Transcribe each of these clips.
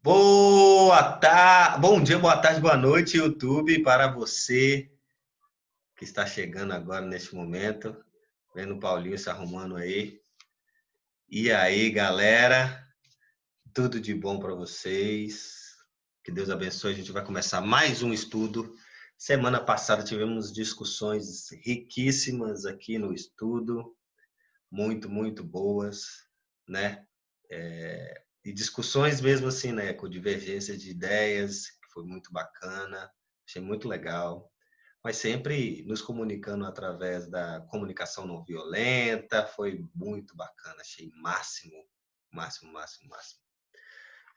Bom dia, boa tarde, boa noite, YouTube, para você que está chegando agora neste momento, vendo o Paulinho se arrumando aí. E aí, galera, tudo de bom para vocês? Que Deus abençoe. A gente vai começar mais um estudo. Semana passada tivemos discussões riquíssimas aqui no estudo, muito boas, né? E discussões mesmo assim, né, com divergência de ideias, que foi muito bacana, achei muito legal, mas sempre nos comunicando através da comunicação não violenta, foi muito bacana, achei máximo.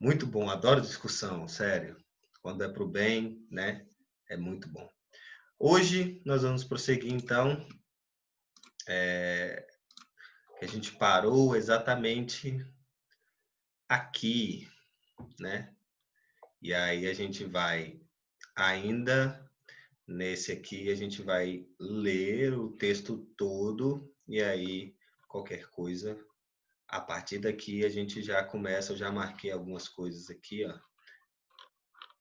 Muito bom, adoro discussão, sério. Quando é pro bem, né, é muito bom. Hoje nós vamos prosseguir então, que a gente parou exatamente aqui, né? E aí a gente vai ainda nesse aqui, a gente vai ler o texto todo e aí qualquer coisa. A partir daqui a gente já começa, eu já marquei algumas coisas aqui, ó,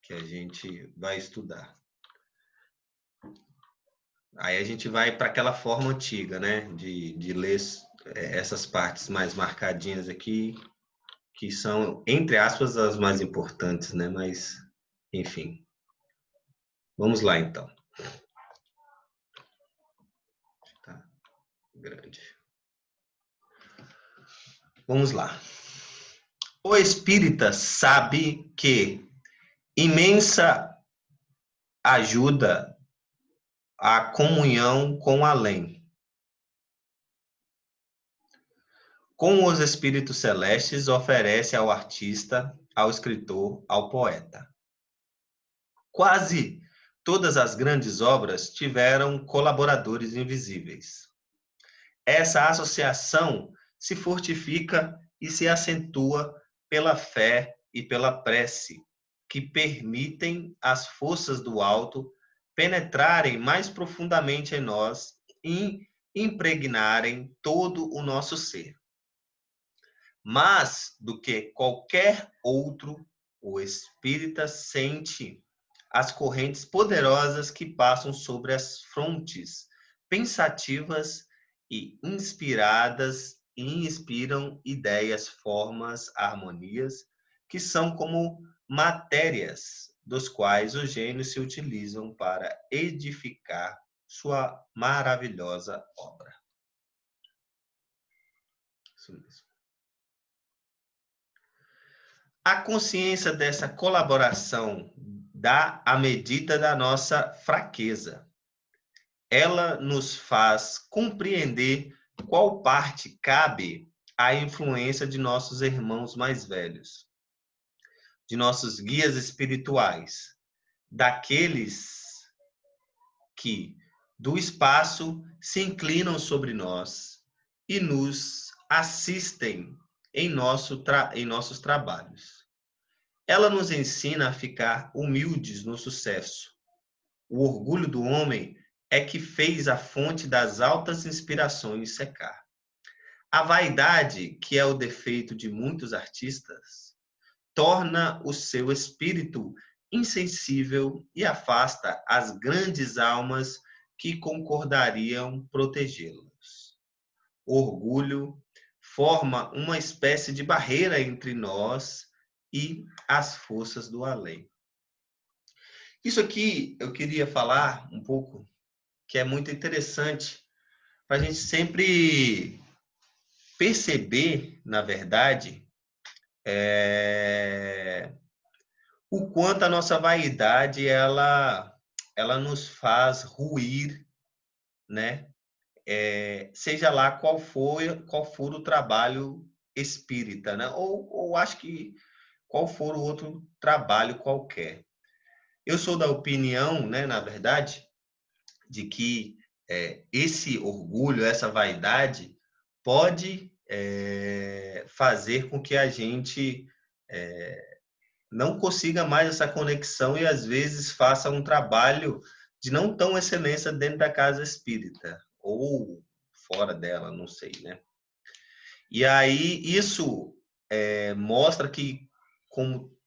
que a gente vai estudar. Aí a gente vai para aquela forma antiga, né, de ler essas partes mais marcadinhas aqui, que são, entre aspas, as mais importantes, né, mas, enfim. Vamos lá, então. Tá grande. Vamos lá. O espírita sabe que imensa ajuda a comunhão com o além, com os espíritos celestes oferece ao artista, ao escritor, ao poeta. Quase todas as grandes obras tiveram colaboradores invisíveis. Essa associação se fortifica e se acentua pela fé e pela prece, que permitem às forças do alto penetrarem mais profundamente em nós e impregnarem todo o nosso ser. Mais do que qualquer outro, o espírita sente as correntes poderosas que passam sobre as frontes pensativas e inspiradas e inspiram ideias, formas, harmonias, que são como matérias dos quais os gênios se utilizam para edificar sua maravilhosa obra. Isso mesmo. A consciência dessa colaboração dá a medida da nossa fraqueza. Ela nos faz compreender qual parte cabe à influência de nossos irmãos mais velhos, de nossos guias espirituais, daqueles que, do espaço, se inclinam sobre nós e nos assistem em nossos trabalhos. Ela nos ensina a ficar humildes no sucesso. O orgulho do homem é que fez a fonte das altas inspirações secar. A vaidade, que é o defeito de muitos artistas, torna o seu espírito insensível e afasta as grandes almas que concordariam protegê-los. O orgulho forma uma espécie de barreira entre nós e as forças do além. Isso aqui eu queria falar um pouco, que é muito interessante, para a gente sempre perceber, na verdade, o quanto a nossa vaidade ela nos faz ruir, né? Seja lá qual for o trabalho espírita, né? Ou acho que qual for o outro trabalho qualquer. Eu sou da opinião, né, na verdade, de que esse orgulho, essa vaidade, pode fazer com que a gente não consiga mais essa conexão e, às vezes, faça um trabalho de não tão excelência dentro da casa espírita, ou fora dela, não sei, né? E aí, isso mostra que, como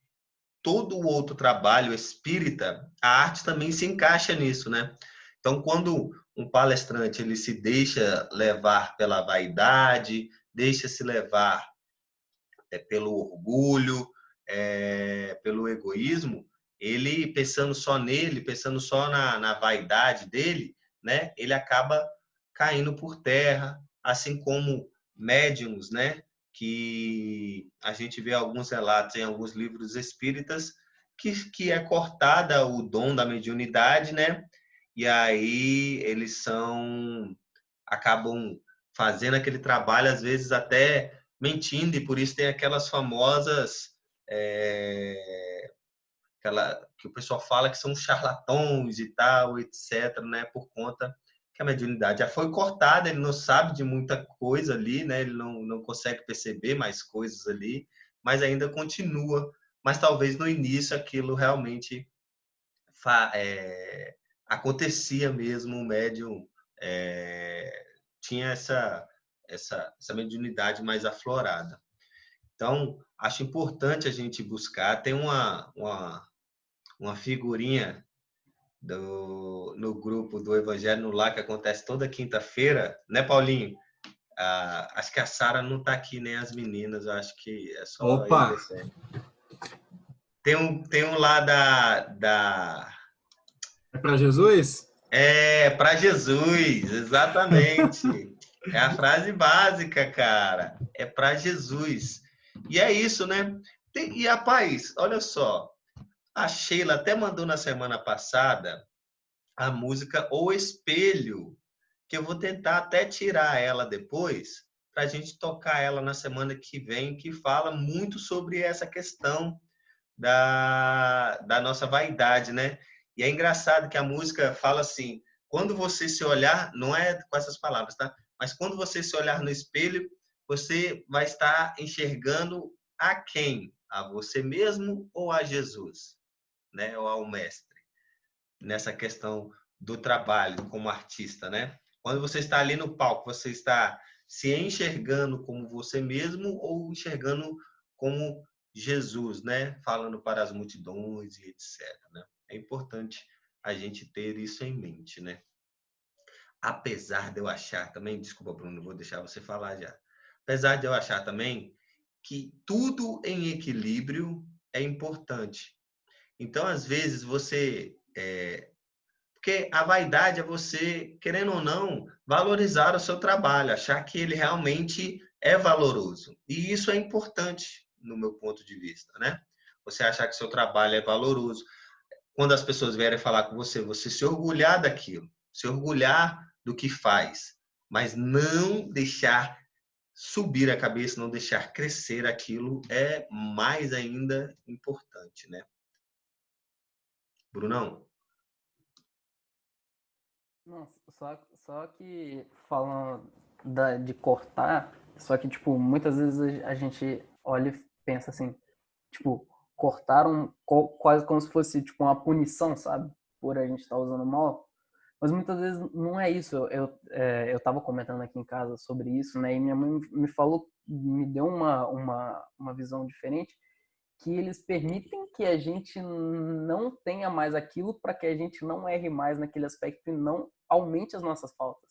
todo o outro trabalho espírita, a arte também se encaixa nisso, né? Então, quando um palestrante ele se deixa levar pela vaidade, deixa se levar pelo orgulho, pelo egoísmo, ele pensando só nele, pensando só na vaidade dele, né? Ele acaba caindo por terra, assim como médiums, né? Que a gente vê alguns relatos em alguns livros espíritas que é cortada o dom da mediunidade, né? E aí eles acabam fazendo aquele trabalho, às vezes até mentindo, e por isso tem aquelas famosas, que o pessoal fala que são charlatões e tal, etc., né? Por conta que a mediunidade já foi cortada, ele não sabe de muita coisa ali, né? Ele não consegue perceber mais coisas ali, mas ainda continua. Mas talvez no início aquilo realmente acontecia mesmo, o médium tinha essa mediunidade mais aflorada. Então, acho importante a gente buscar. Tem uma figurinha no grupo do Evangelho no Lar que acontece toda quinta-feira, né, Paulinho? Acho que a Sara não está aqui, nem as meninas, eu acho que é só eu e Opa! você. Tem um lá da... É para Jesus? Para Jesus, exatamente. É a frase básica, cara. É para Jesus. E é isso, né? E, rapaz, olha só. A Sheila até mandou na semana passada a música O Espelho, que eu vou tentar até tirar ela depois, para a gente tocar ela na semana que vem, que fala muito sobre essa questão da nossa vaidade, né? E é engraçado que a música fala assim, quando você se olhar, não é com essas palavras, tá? Mas quando você se olhar no espelho, você vai estar enxergando a quem? A você mesmo ou a Jesus, né? Ou ao mestre, nessa questão do trabalho como artista, né? Quando você está ali no palco, você está se enxergando como você mesmo ou enxergando como Jesus, né? Falando para as multidões e etc, né? É importante a gente ter isso em mente, né? Apesar de eu achar também, desculpa, Bruno, vou deixar você falar já. Apesar de eu achar também que tudo em equilíbrio é importante. Então, às vezes, porque a vaidade é você, querendo ou não, valorizar o seu trabalho, achar que ele realmente é valoroso. E isso é importante, no meu ponto de vista, né? Você achar que seu trabalho é valoroso. Quando as pessoas vierem falar com você, você se orgulhar daquilo, se orgulhar do que faz, mas não deixar subir a cabeça, não deixar crescer aquilo é mais ainda importante, né? Brunão? Nossa, só que falando de cortar, só que, tipo, muitas vezes a gente olha e pensa assim, tipo, cortaram quase como se fosse, tipo, uma punição, sabe? Por a gente estar usando mal. Mas muitas vezes não é isso. Eu tava comentando aqui em casa sobre isso, né? E minha mãe me falou, me deu uma visão diferente, que eles permitem que a gente não tenha mais aquilo para que a gente não erre mais naquele aspecto e não aumente as nossas faltas.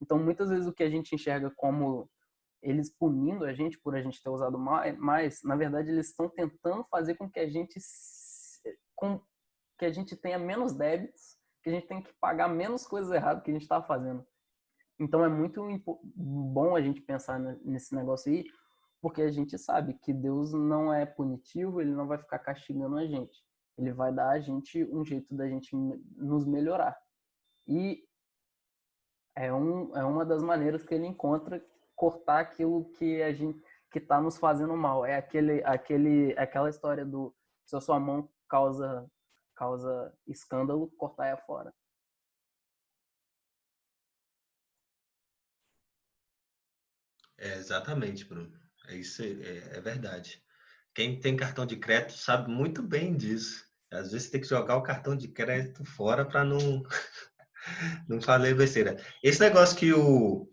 Então, muitas vezes o que a gente enxerga como eles punindo a gente por a gente ter usado mais, na verdade eles estão tentando fazer com que que a gente tenha menos débitos, que a gente tenha que pagar menos coisas erradas que a gente está fazendo. Então é muito bom a gente pensar nesse negócio aí, porque a gente sabe que Deus não é punitivo, ele não vai ficar castigando a gente. Ele vai dar a gente um jeito da gente nos melhorar. E é uma das maneiras que ele encontra cortar aquilo que a gente que está nos fazendo mal. É aquela história do se a sua mão causa escândalo, cortar ela fora. Exatamente, Bruno. É isso, é verdade. Quem tem cartão de crédito sabe muito bem disso. Às vezes tem que jogar o cartão de crédito fora para não fazer besteira. Esse negócio que o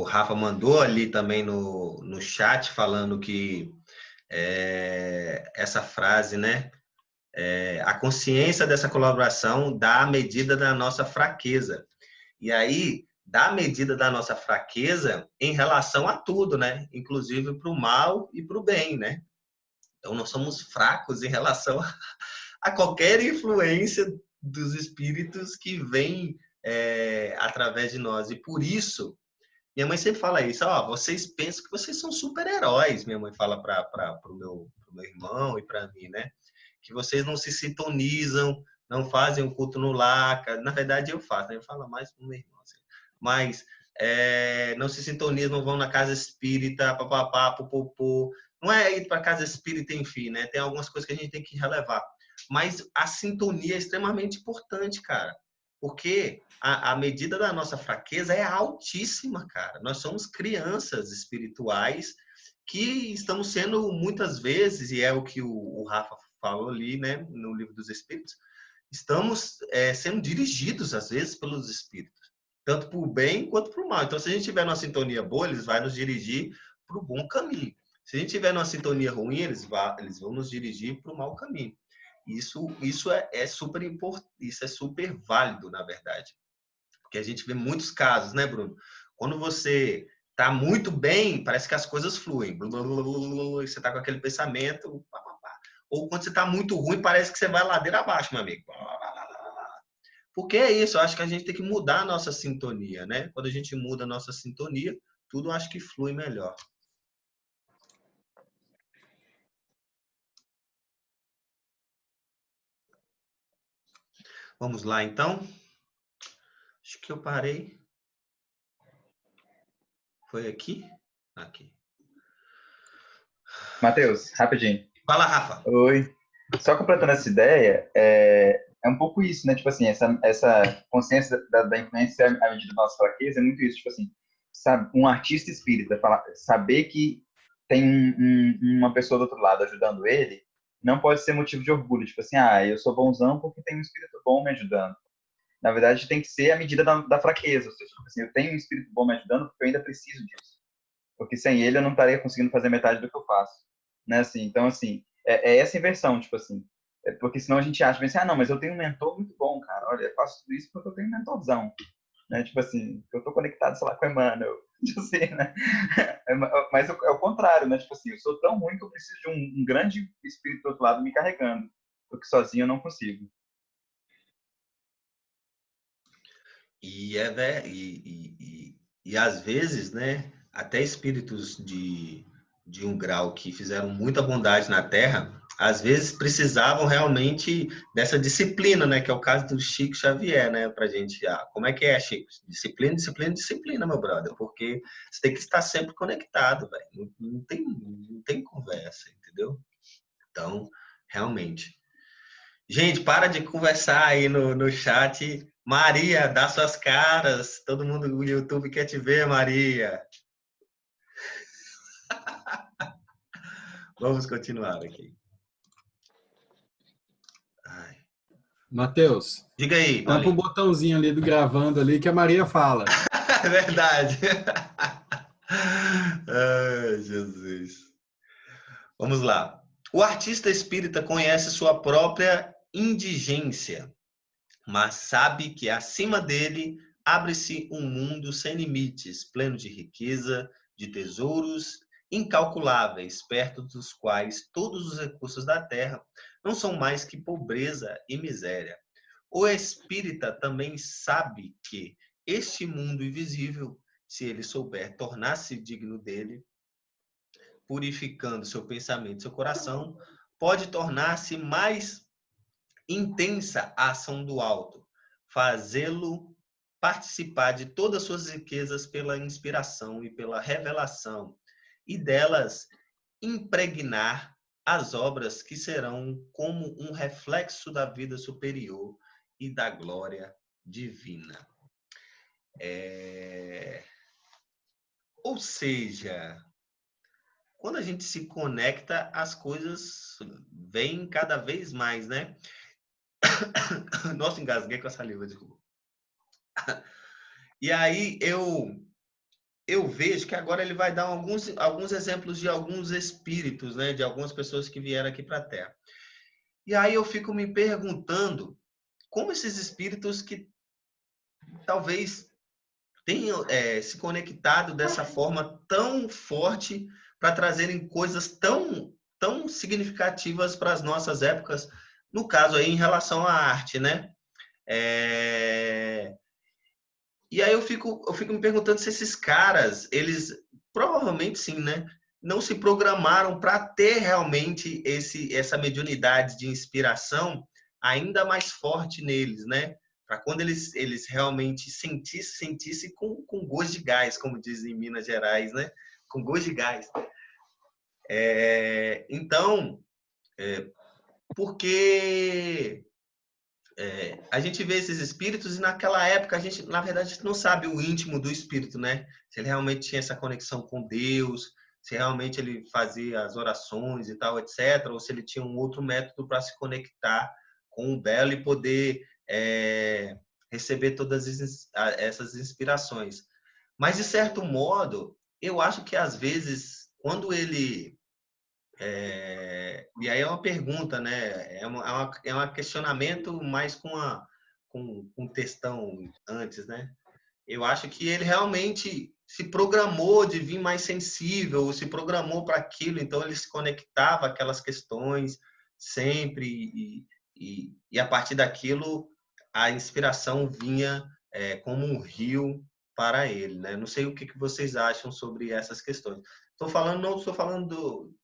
Rafa mandou ali também no chat, falando que essa frase, né? A consciência dessa colaboração dá a medida da nossa fraqueza. E aí, dá a medida da nossa fraqueza em relação a tudo, né? Inclusive para o mal e para o bem, né? Então, nós somos fracos em relação a qualquer influência dos espíritos que vem através de nós. E por isso, minha mãe sempre fala isso, ó, vocês pensam que vocês são super-heróis, minha mãe fala para o meu irmão e para mim, né? Que vocês não se sintonizam, não fazem o culto no lar. Na verdade, eu faço, né? Eu falo mais para o meu irmão. Assim. Mas não se sintonizam, não vão na casa espírita, papapá, popopô. Não é ir para a casa espírita, enfim, né? Tem algumas coisas que a gente tem que relevar. Mas a sintonia é extremamente importante, cara. Porque a medida da nossa fraqueza é altíssima, cara. Nós somos crianças espirituais que estamos sendo muitas vezes, e é o que o Rafa falou ali, né, no Livro dos Espíritos, estamos sendo dirigidos, às vezes, pelos espíritos, tanto para o bem quanto para o mal. Então, se a gente tiver numa sintonia boa, eles vão nos dirigir para o bom caminho. Se a gente tiver numa sintonia ruim, eles vão nos dirigir para o mau caminho. Isso é super importante, isso é super válido, na verdade. Porque a gente vê muitos casos, né, Bruno? Quando você tá muito bem, parece que as coisas fluem. Você tá com aquele pensamento. Ou quando você tá muito ruim, parece que você vai ladeira abaixo, meu amigo. Porque é isso, eu acho que a gente tem que mudar a nossa sintonia, né? Quando a gente muda a nossa sintonia, tudo acho que flui melhor. Vamos lá, então. Acho que eu parei. Foi aqui? Aqui. Matheus, rapidinho. Fala, Rafa. Oi. Só completando essa ideia, é um pouco isso, né? Tipo assim, essa consciência da influência à medida da nossa fraqueza é muito isso. Tipo assim, sabe, um artista espírita saber que tem uma pessoa do outro lado ajudando ele, não pode ser motivo de orgulho. Tipo assim, eu sou bonzão porque tem um espírito bom me ajudando. Na verdade, tem que ser a medida da fraqueza. Ou seja, tipo assim, eu tenho um espírito bom me ajudando porque eu ainda preciso disso. Porque sem ele eu não estaria conseguindo fazer metade do que eu faço, né? Assim, então, assim, é essa inversão, tipo assim. Porque senão a gente acha, bem assim, não, mas eu tenho um mentor muito bom, cara. Olha, eu faço tudo isso porque eu tenho um mentorzão, né? Tipo assim, eu tô conectado, sei lá, com o Emmanuel, tipo assim, né? Mas é o contrário, né? Tipo assim, eu sou tão ruim que eu preciso de um grande espírito do outro lado me carregando, porque sozinho eu não consigo. E às vezes, né, até espíritos de um grau que fizeram muita bondade na Terra, às vezes precisavam realmente dessa disciplina, né, que é o caso do Chico Xavier, né, pra gente, como é que é, Chico? Disciplina, disciplina, disciplina, meu brother, porque você tem que estar sempre conectado, velho, não tem conversa, entendeu? Então, realmente. Gente, para de conversar aí no chat. Maria, dá suas caras. Todo mundo no YouTube quer te ver, Maria. Vamos continuar aqui. Ai. Matheus, Diga aí, tampa o Paulinho. botãozinho ali do gravando ali que a Maria fala. É verdade. Ai, Jesus. Vamos lá. O artista espírita conhece sua própria indigência, mas sabe que acima dele abre-se um mundo sem limites, pleno de riqueza, de tesouros incalculáveis, perto dos quais todos os recursos da terra não são mais que pobreza e miséria. O espírita também sabe que este mundo invisível, se ele souber tornar-se digno dele, purificando seu pensamento e seu coração, pode tornar-se mais intensa a ação do alto, fazê-lo participar de todas as suas riquezas pela inspiração e pela revelação, e delas impregnar as obras que serão como um reflexo da vida superior e da glória divina. Ou seja, quando a gente se conecta, as coisas vêm cada vez mais, né? Nossa, engasguei com a saliva, desculpa. E aí eu vejo que agora ele vai dar alguns exemplos de alguns espíritos, né? De algumas pessoas que vieram aqui para a Terra. E aí eu fico me perguntando como esses espíritos que talvez tenham se conectado dessa forma tão forte para trazerem coisas tão significativas para as nossas épocas, no caso aí em relação à arte, né? É, E aí eu fico me perguntando se esses caras, eles provavelmente sim, né? Não se programaram para ter realmente essa mediunidade de inspiração ainda mais forte neles, né? Para quando eles realmente sentissem com gosto de gás, como dizem em Minas Gerais, né? Com gosto de gás. Então, porque a gente vê esses espíritos e naquela época a gente, na verdade, a gente não sabe o íntimo do espírito, né? Se ele realmente tinha essa conexão com Deus, se realmente ele fazia as orações e tal, etc., ou se ele tinha um outro método para se conectar com o belo e poder receber todas essas inspirações. Mas, de certo modo, eu acho que às vezes, quando ele e aí é uma pergunta, né? É um questionamento mais com um textão antes, né? Eu acho que ele realmente se programou de vir mais sensível, se programou para aquilo, então ele se conectava àquelas questões sempre, e a partir daquilo a inspiração vinha como um rio para ele, né? Não sei o que vocês acham sobre essas questões. Não estou falando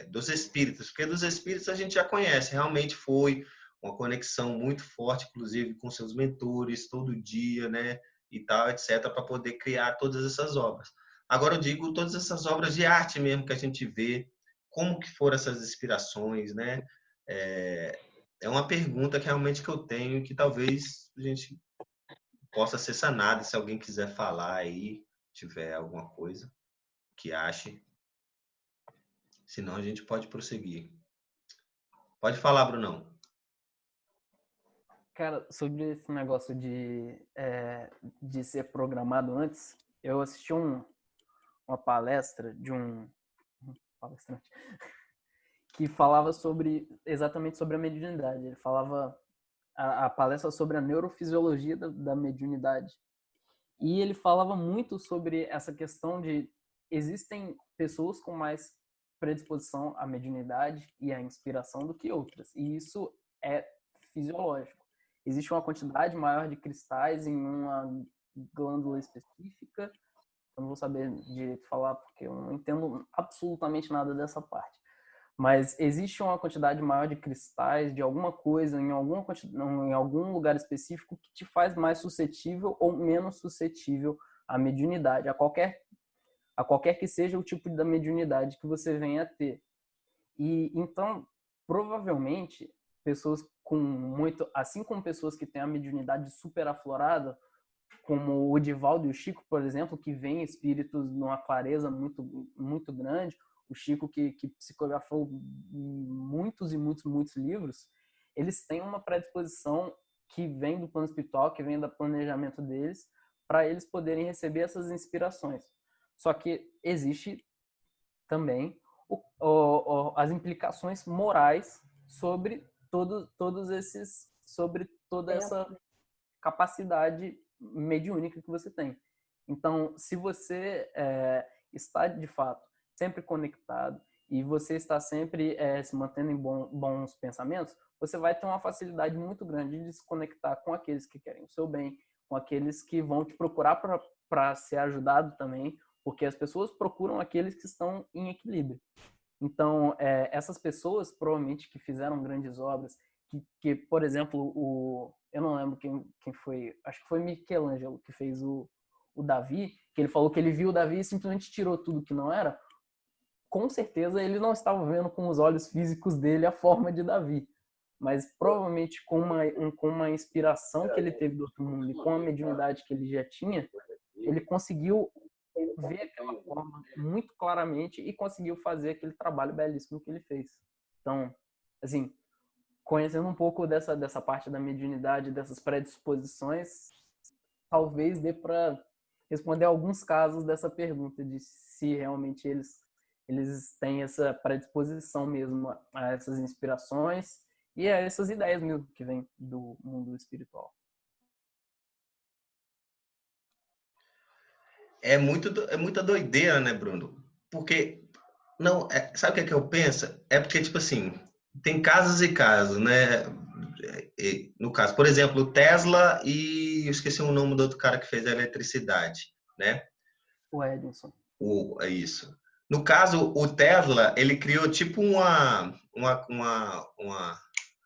dos espíritos, porque dos espíritos a gente já conhece, realmente foi uma conexão muito forte, inclusive com seus mentores, todo dia, né? E tal, etc., para poder criar todas essas obras. Agora eu digo todas essas obras de arte mesmo que a gente vê, como que foram essas inspirações, né? É uma pergunta que realmente que eu tenho que talvez a gente possa ser sanada, se alguém quiser falar aí, tiver alguma coisa que ache. Senão a gente pode prosseguir. Pode falar, Brunão. Cara, sobre esse negócio de ser programado antes, eu assisti uma palestra de um palestrante que falava exatamente sobre a mediunidade. Ele falava a palestra sobre a neurofisiologia da mediunidade. E ele falava muito sobre essa questão de existem pessoas com mais predisposição à mediunidade e à inspiração do que outras. E isso é fisiológico. Existe uma quantidade maior de cristais em uma glândula específica. Eu não vou saber direito falar porque eu não entendo absolutamente nada dessa parte. Mas existe uma quantidade maior de cristais de alguma coisa em algum lugar específico que te faz mais suscetível ou menos suscetível à mediunidade, a qualquer que seja o tipo da mediunidade que você venha a ter. E então, provavelmente, pessoas com muito, assim como pessoas que têm a mediunidade super aflorada, como o Divaldo e o Chico, por exemplo, que veem espíritos numa clareza muito, muito grande, o Chico que psicografou muitos e muitos, muitos livros, eles têm uma predisposição que vem do plano espiritual, que vem do planejamento deles, para eles poderem receber essas inspirações. Só que existe também as implicações morais sobre sobre toda essa capacidade mediúnica que você tem. Então, se você está de fato sempre conectado e você está sempre se mantendo em bons pensamentos, você vai ter uma facilidade muito grande de se conectar com aqueles que querem o seu bem, com aqueles que vão te procurar para ser ajudado também, porque as pessoas procuram aqueles que estão em equilíbrio. Então, essas pessoas, provavelmente, que fizeram grandes obras, que por exemplo, eu não lembro quem foi, acho que foi Michelangelo que fez o Davi, que ele falou que ele viu o Davi e simplesmente tirou tudo que não era. Com certeza ele não estava vendo com os olhos físicos dele a forma de Davi, mas provavelmente com uma inspiração que ele teve do outro mundo e com a mediunidade que ele já tinha, ele conseguiu ver aquela forma muito claramente e conseguiu fazer aquele trabalho belíssimo que ele fez. Então, assim, conhecendo um pouco dessa parte da mediunidade, dessas predisposições, talvez dê para responder alguns casos dessa pergunta, de se realmente eles têm essa predisposição mesmo a essas inspirações e a essas ideias mesmo que vêm do mundo espiritual. É muita doideira, né, Bruno? Porque, não, sabe o que é que eu penso? É porque, tipo assim, tem casos e casos, né? No caso, por exemplo, o Tesla e eu esqueci o nome do outro cara que fez a eletricidade, né? O Edison. É isso. No caso, o Tesla, ele criou tipo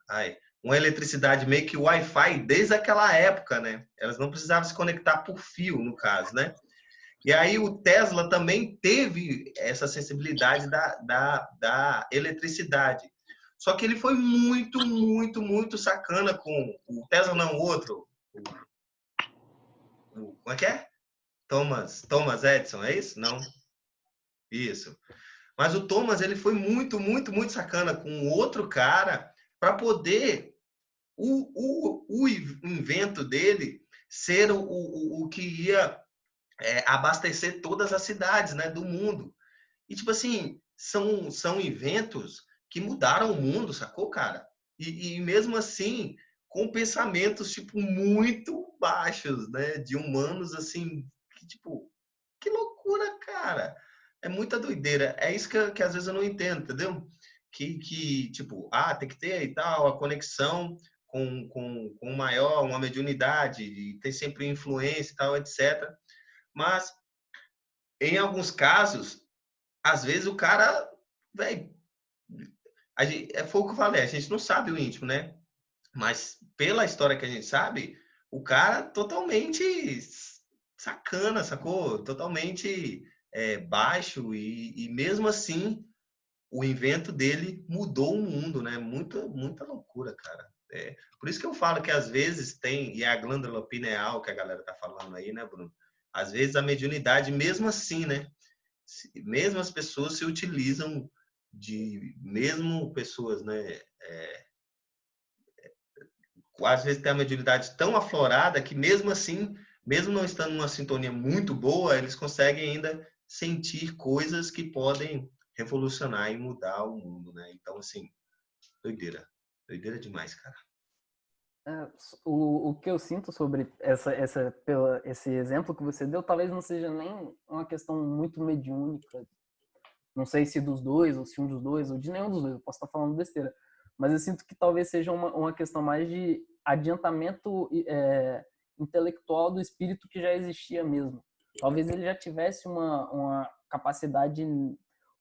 ai, uma eletricidade meio que Wi-Fi desde aquela época, né? Elas não precisavam se conectar por fio, no caso, né? E aí o Tesla também teve essa sensibilidade da eletricidade. Só que ele foi muito, muito, muito sacana com o Tesla, não, o outro. Como é que é? Thomas Edison, é isso? Não. Isso. Mas o Thomas, ele foi muito, muito, muito sacana com outro cara para poder o invento dele ser o que ia abastecer todas as cidades, né, do mundo. E, tipo assim, são eventos que mudaram o mundo, sacou, cara? E mesmo assim, com pensamentos, tipo, muito baixos, né? De humanos, assim, que, tipo, que loucura, cara! É muita doideira. É isso que às vezes eu não entendo, entendeu? Tipo, tem que ter e tal, a conexão com maior, uma mediunidade, e tem sempre influência e tal, etc. Mas, em alguns casos, às vezes o cara, velho, foi o que eu falei, a gente não sabe o íntimo, né? Mas pela história que a gente sabe, o cara totalmente sacana, sacou? Totalmente baixo e mesmo assim o invento dele mudou o mundo, né? Muita, muita loucura, cara. Por isso que eu falo que às vezes tem, e é a glândula pineal que a galera tá falando aí, né, Bruno? Às vezes a mediunidade, mesmo assim, né? Mesmo as pessoas se utilizam mesmo pessoas, né? Às vezes tem a mediunidade tão aflorada que mesmo assim, mesmo não estando numa sintonia muito boa, eles conseguem ainda sentir coisas que podem revolucionar e mudar o mundo, né? Então, assim, doideira. Doideira demais, cara. O que eu sinto sobre esse exemplo que você deu, talvez não seja nem uma questão muito mediúnica. Não sei se dos dois, ou se um dos dois, ou de nenhum dos dois, eu posso estar falando besteira. Mas eu sinto que talvez seja uma questão mais de adiantamento intelectual do espírito que já existia mesmo. Talvez ele já tivesse uma capacidade,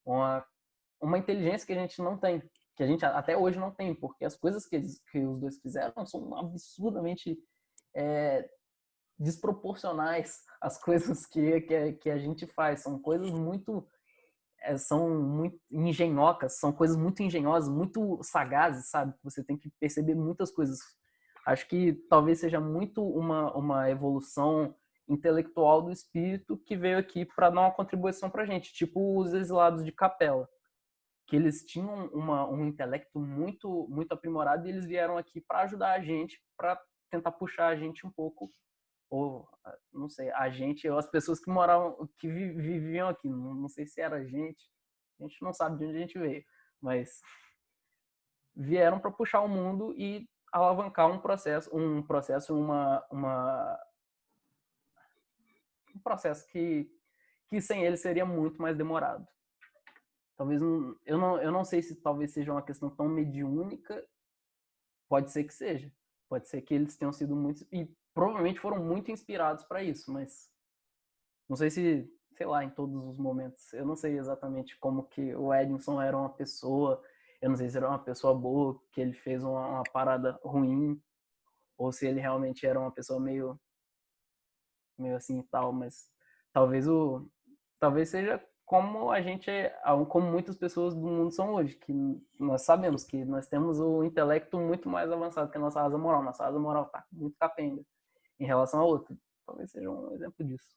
uma inteligência que a gente não tem, que a gente até hoje não tem, porque as coisas que os dois fizeram são absurdamente desproporcionais às coisas que a gente faz. São coisas são muito engenhocas, são coisas muito engenhosas, muito sagazes, sabe? Você tem que perceber muitas coisas. Acho que talvez seja muito uma evolução intelectual do espírito que veio aqui para dar uma contribuição para a gente, tipo os exilados de Capela, que eles tinham um intelecto muito muito aprimorado e eles vieram aqui para ajudar a gente, para tentar puxar a gente um pouco, ou não sei, a gente, ou as pessoas que moravam, que viviam aqui, não sei se era a gente não sabe de onde a gente veio, mas vieram para puxar o mundo e alavancar um processo que sem ele seria muito mais demorado. Talvez eu não sei se talvez seja uma questão tão mediúnica, pode ser que seja, pode ser que eles tenham sido muito e provavelmente foram muito inspirados para isso, mas não sei se, sei lá, em todos os momentos. Eu não sei exatamente como que o Edison era uma pessoa. Eu não sei se era uma pessoa boa, que ele fez uma parada ruim, ou se ele realmente era uma pessoa meio assim e tal, mas talvez talvez seja como a gente, como muitas pessoas do mundo são hoje, que nós sabemos que nós temos o intelecto muito mais avançado que a nossa asa moral. Nossa asa moral tá muito capenga em relação a outra. Talvez seja um exemplo disso.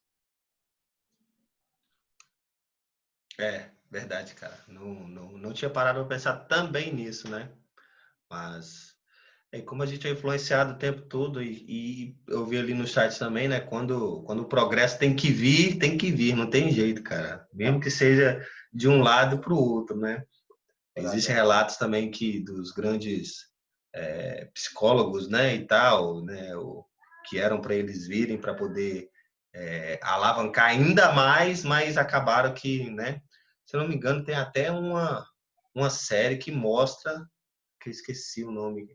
Verdade, cara. Não tinha parado para pensar também nisso, né? Mas E como a gente é influenciado o tempo todo, e eu vi ali no chat também, né? Quando o progresso tem que vir, não tem jeito, cara. Mesmo que seja de um lado para o outro, né? Existem relatos também que dos grandes psicólogos, né, e tal, né, que eram para eles virem para poder alavancar ainda mais, mas acabaram que, né? Se eu não me engano, tem até uma série que mostra que eu esqueci o nome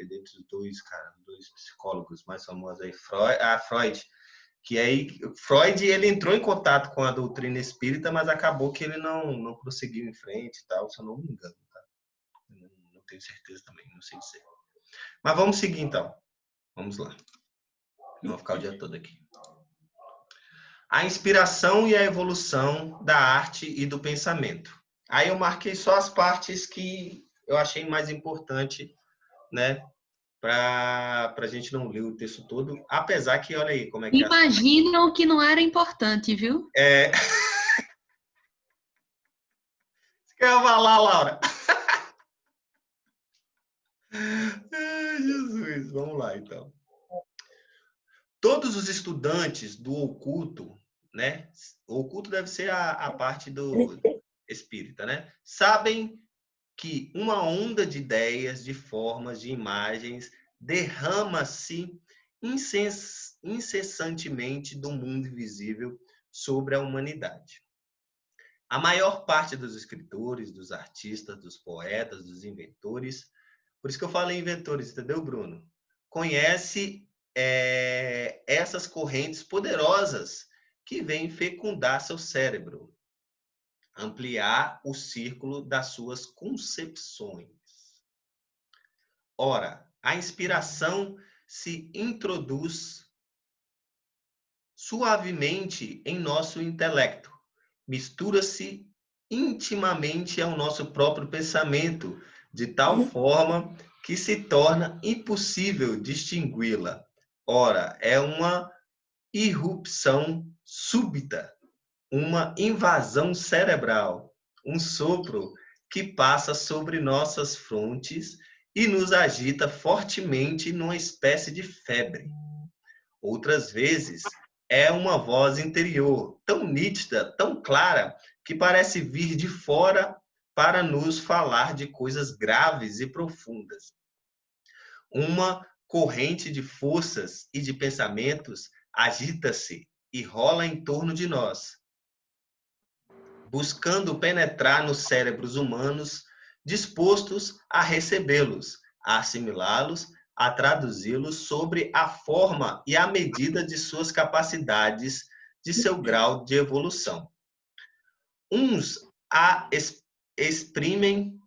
dentre os dois psicólogos mais famosos aí, Freud, que aí Freud ele entrou em contato com a doutrina espírita, mas acabou que ele não prosseguiu em frente e tal, se eu não me engano, tá? Não tenho certeza também, não sei dizer. Mas vamos seguir então. Vamos lá. Não vou ficar o dia todo aqui. A inspiração e a evolução da arte e do pensamento. Aí eu marquei só as partes que eu achei mais importante, né? Para a gente não ler o texto todo, apesar que, olha aí como é que é. Imaginam que não era importante, viu? Você quer falar, Laura? Ai, Jesus, vamos lá então. Todos os estudantes do oculto, né? O oculto deve ser a parte do espírita, né? Sabem que uma onda de ideias, de formas, de imagens derrama-se incessantemente do mundo invisível sobre a humanidade. A maior parte dos escritores, dos artistas, dos poetas, dos inventores, por isso que eu falei inventores, entendeu, Bruno? Conhece essas correntes poderosas que vêm fecundar seu cérebro, ampliar o círculo das suas concepções. Ora, a inspiração se introduz suavemente em nosso intelecto, mistura-se intimamente ao nosso próprio pensamento, de tal forma que se torna impossível distingui-la. Ora, é uma irrupção súbita, uma invasão cerebral, um sopro que passa sobre nossas frontes e nos agita fortemente numa espécie de febre. Outras vezes, é uma voz interior, tão nítida, tão clara, que parece vir de fora para nos falar de coisas graves e profundas. Uma corrente de forças e de pensamentos agita-se e rola em torno de nós, buscando penetrar nos cérebros humanos, dispostos a recebê-los, a assimilá-los, a traduzi-los sobre a forma e a medida de suas capacidades, de seu grau de evolução. Uns exprimem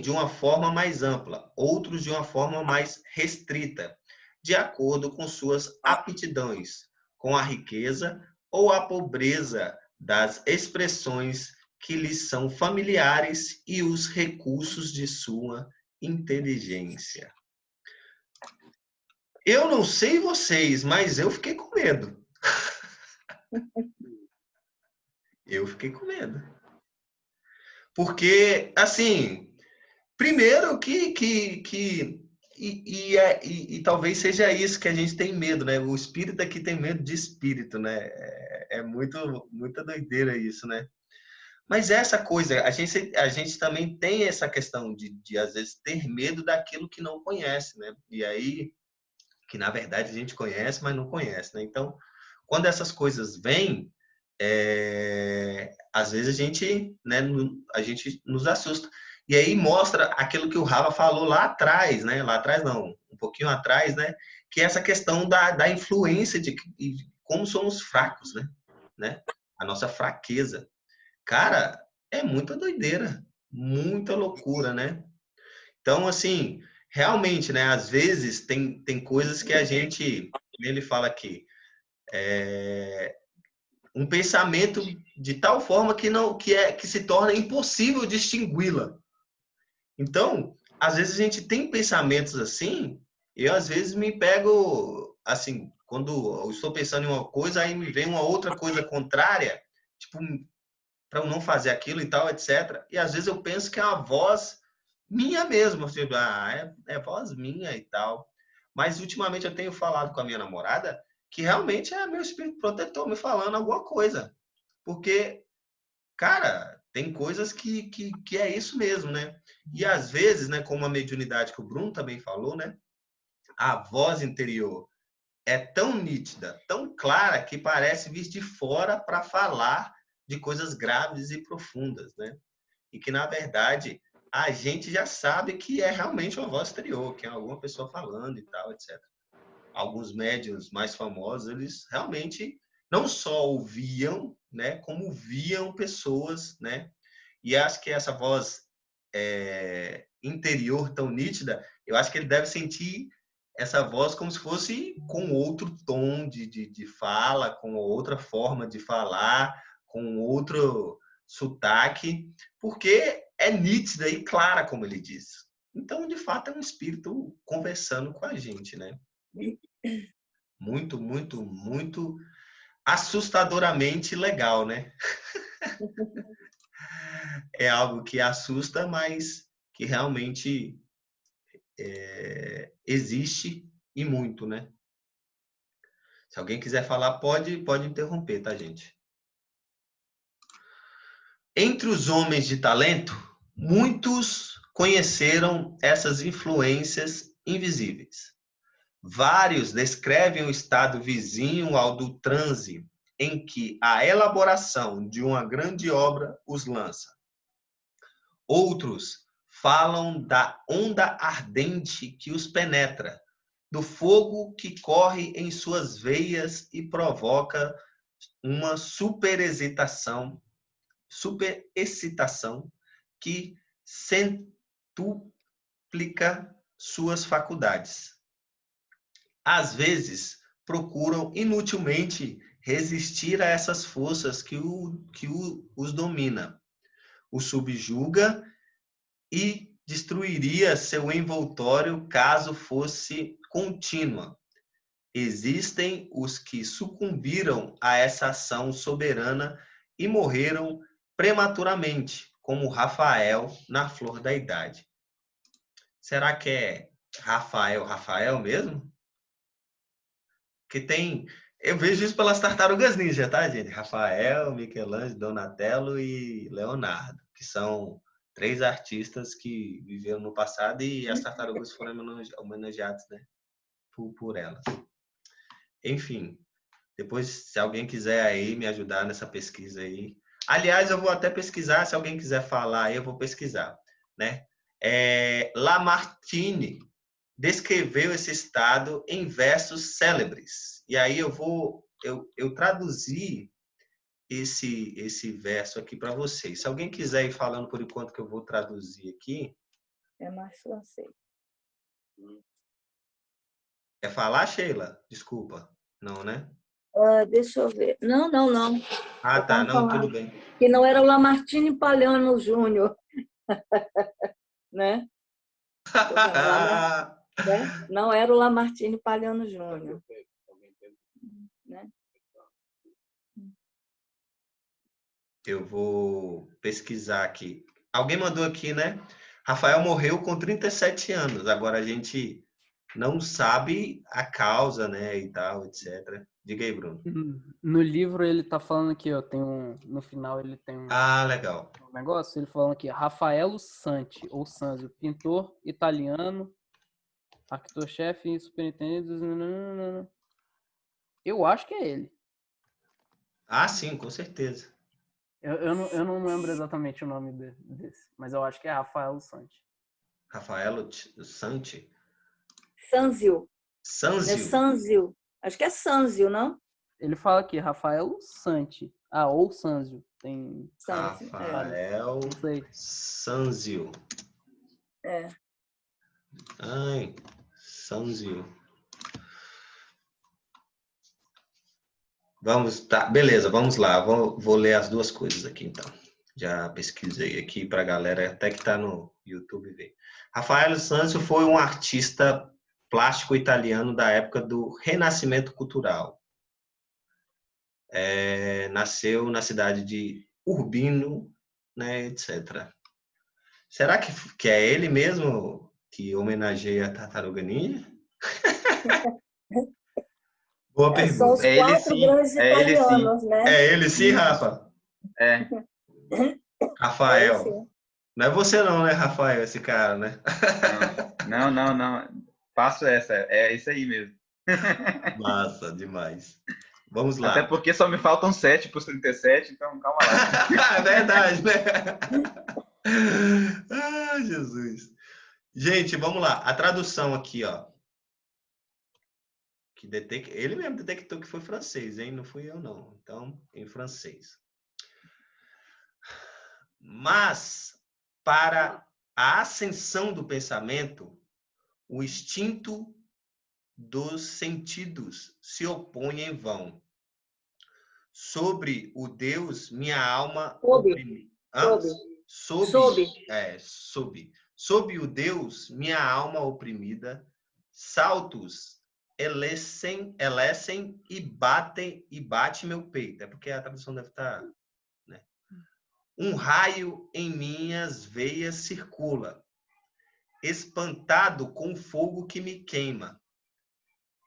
de uma forma mais ampla, outros de uma forma mais restrita, de acordo com suas aptidões, com a riqueza ou a pobreza das expressões que lhes são familiares e os recursos de sua inteligência. Eu não sei vocês, mas eu fiquei com medo. Eu fiquei com medo. Porque, assim, primeiro e talvez seja isso que a gente tem medo, né? O espírito aqui tem medo de espírito, né? É muita doideira isso, né? Mas essa coisa, a gente também tem essa questão de às vezes, ter medo daquilo que não conhece, né? E aí, que na verdade a gente conhece, mas não conhece, né? Então, quando essas coisas vêm, às vezes a gente nos assusta. E aí mostra aquilo que o Rafa falou lá atrás, né? Lá atrás não, um pouquinho atrás, né? Que é essa questão da influência de como somos fracos, né? A nossa fraqueza. Cara, é muita doideira, muita loucura, né? Então, assim, realmente, né? Às vezes tem coisas que a gente, ele fala aqui, um pensamento de tal forma que se torna impossível distingui-la. Então, às vezes a gente tem pensamentos assim, eu às vezes me pego, assim, quando eu estou pensando em uma coisa, aí me vem uma outra coisa contrária, tipo, para eu não fazer aquilo e tal, etc. E às vezes eu penso que é uma voz minha mesmo, tipo, é voz minha e tal. Mas ultimamente eu tenho falado com a minha namorada que realmente é meu espírito protetor me falando alguma coisa. Porque, cara, tem coisas que é isso mesmo, né? E às vezes, né, como a mediunidade que o Bruno também falou, né? A voz interior é tão nítida, tão clara, que parece vir de fora para falar de coisas graves e profundas, né? E que, na verdade, a gente já sabe que é realmente uma voz exterior, que é alguma pessoa falando e tal, etc. Alguns médiuns mais famosos, eles realmente não só ouviam, né, como viam pessoas, né? E acho que essa voz interior tão nítida, eu acho que ele deve sentir essa voz como se fosse com outro tom de fala, com outra forma de falar, com outro sotaque, porque é nítida e clara, como ele diz. Então, de fato, é um espírito conversando com a gente, né? Muito, muito, muito assustadoramente legal, né? É algo que assusta, mas que realmente existe e muito, né? Se alguém quiser falar, pode interromper, tá, gente? Entre os homens de talento, muitos conheceram essas influências invisíveis. Vários descrevem o estado vizinho ao do transe, em que a elaboração de uma grande obra os lança. Outros falam da onda ardente que os penetra, do fogo que corre em suas veias e provoca uma superexcitação que centuplica suas faculdades. Às vezes, procuram inutilmente resistir a essas forças que os domina, o subjuga e destruiria seu envoltório caso fosse contínua. Existem os que sucumbiram a essa ação soberana e morreram prematuramente, como Rafael na flor da idade. Será que é Rafael mesmo? Que tem... Eu vejo isso pelas tartarugas ninja, tá, gente? Rafael, Michelangelo, Donatello e Leonardo, que são 3 artistas que viveram no passado e as tartarugas foram homenageadas, né, por elas. Enfim, depois, se alguém quiser aí me ajudar nessa pesquisa aí. Aliás, eu vou até pesquisar, se alguém quiser falar aí, eu vou pesquisar, né? Lamartine descreveu esse estado em versos célebres. E aí eu traduzi esse verso aqui para vocês. Se alguém quiser ir falando por enquanto que eu vou traduzir aqui. É mais francês. Quer falar, Sheila? Desculpa. Não, né? Deixa eu ver. Não. Ah, Eu tá. estava Não, tudo falando bem. que não era o Lamartine Palhano Júnior, né? Né? Não era o Lamartine Palhano Júnior. Né? Eu vou pesquisar aqui. Alguém mandou aqui, né? Rafael morreu com 37 anos. Agora a gente não sabe a causa, né, e tal, etc. Diga aí, Bruno. No livro ele tá falando aqui, ó, no final ele tem Ah, legal. um negócio, ele falando aqui, Raffaello Santi, ou Sanzio, pintor italiano, arquiteto-chefe e superintendente. Eu acho que é ele. Ah, sim, com certeza. Eu não lembro exatamente o nome desse, mas eu acho que é Raffaello Santi. Rafael Santi? Sanzio. Sanzio? É Sanzio. Acho que é Sanzio, não? Ele fala aqui, Raffaello Santi. Ah, ou Sanzio. Tem... Sanzio. Rafael Sanzio. É. Ai, Sanzio. Beleza, vamos lá. Vou ler as duas coisas aqui, então. Já pesquisei aqui para a galera, até que está no YouTube ver. Raffaello Sanzio foi um artista plástico italiano da época do Renascimento Cultural. Nasceu na cidade de Urbino, né, etc. Será que é ele mesmo que homenageia a Tartaruga Ninja? Boa São os pergunta. É ele quatro sim, grandes é ele sim. italianos, né? É ele sim, Rafa? É. Ele Rafael. sim. Não é você não, né, Rafael, esse cara, né? Não. Faço essa, é isso aí mesmo. Massa, demais. Vamos Até lá. porque só me faltam 7 para os 37, então calma lá. É verdade, né? Ah, Jesus. Gente, vamos lá. A tradução aqui, ó. Ele mesmo detectou que foi francês, hein? Não fui eu, não. Então, em francês. Mas, para a ascensão do pensamento, o instinto dos sentidos se opõe em vão. Sobre o Deus, minha alma oprime. Sob o Deus, minha alma oprimida, saltos elecem e bate meu peito. É porque a tradução deve estar, né? Um raio em minhas veias circula, espantado com o fogo que me queima.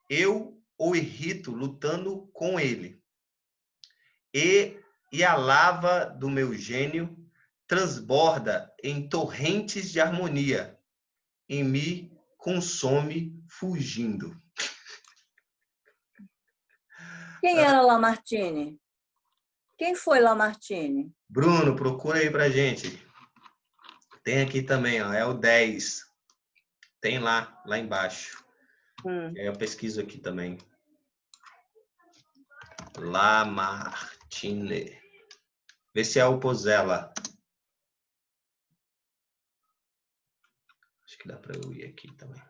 Eu o irrito lutando com ele. E a lava do meu gênio transborda em torrentes de harmonia e me consome fugindo. Quem era Lamartine? Quem foi Lamartine? Bruno, procura aí pra gente. Tem aqui também, ó, é o 10. Tem lá embaixo. Eu pesquiso aqui também. Lamartine. Vê se é o Pozella. Acho que dá para eu ir aqui também.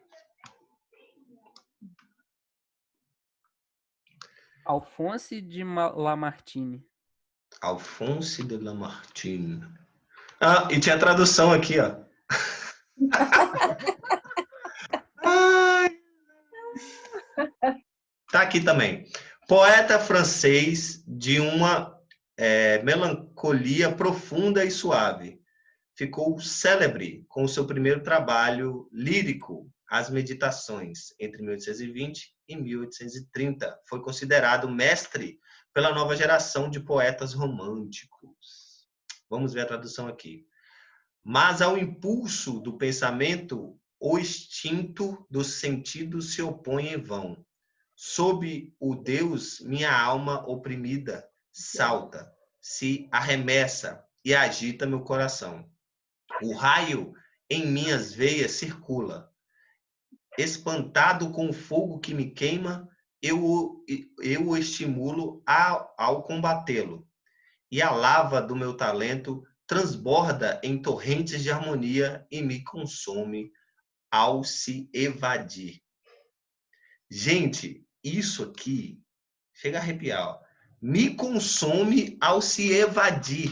Alphonse de Lamartine. Alphonse de Lamartine. Ah, e tinha tradução aqui, ó. Ai. Tá aqui também. Poeta francês de uma melancolia profunda e suave. Ficou célebre com o seu primeiro trabalho lírico, As Meditações, entre 1820 e 1830. Foi considerado mestre pela nova geração de poetas românticos. Vamos ver a tradução aqui. Mas ao impulso do pensamento, o instinto dos sentidos se opõe em vão. Sob o Deus, minha alma oprimida salta, se arremessa e agita meu coração. O raio em minhas veias circula. Espantado com o fogo que me queima, eu o estimulo ao combatê-lo. E a lava do meu talento transborda em torrentes de harmonia e me consome ao se evadir. Gente, isso aqui chega a arrepiar. Ó. Me consome ao se evadir.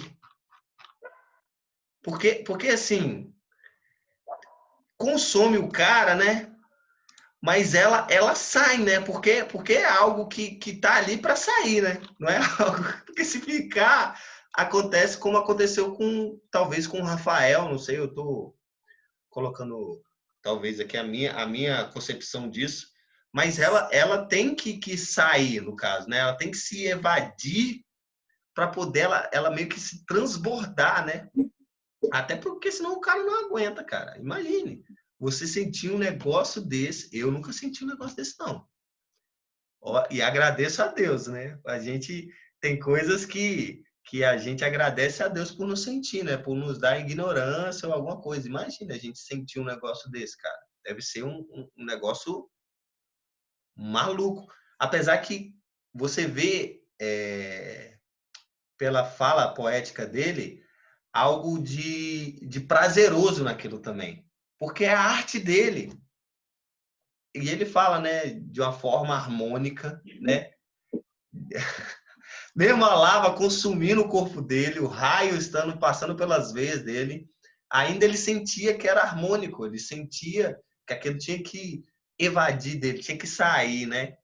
Porque assim, consome o cara, né? Mas ela sai, né? Porque é algo que tá ali para sair, né? Não é algo. Porque se ficar, acontece como aconteceu talvez com o Rafael, não sei, eu tô colocando talvez aqui a minha concepção disso, mas ela tem que sair, no caso, né? Ela tem que se evadir para poder ela meio que se transbordar, né? Até porque senão o cara não aguenta, cara. Imagine, você sentir um negócio desse. Eu nunca senti um negócio desse, não. Ó, e agradeço a Deus, né? A gente tem coisas que a gente agradece a Deus por não sentir, né? Por nos dar ignorância ou alguma coisa. Imagina a gente sentir um negócio desse, cara. Deve ser um negócio maluco. Apesar que você vê pela fala poética dele algo de prazeroso naquilo também. Porque é a arte dele. E ele fala, né, de uma forma harmônica, né? Mesmo a lava consumindo o corpo dele, o raio passando pelas veias dele, ainda ele sentia que era harmônico, ele sentia que aquilo tinha que evadir dele, tinha que sair, né?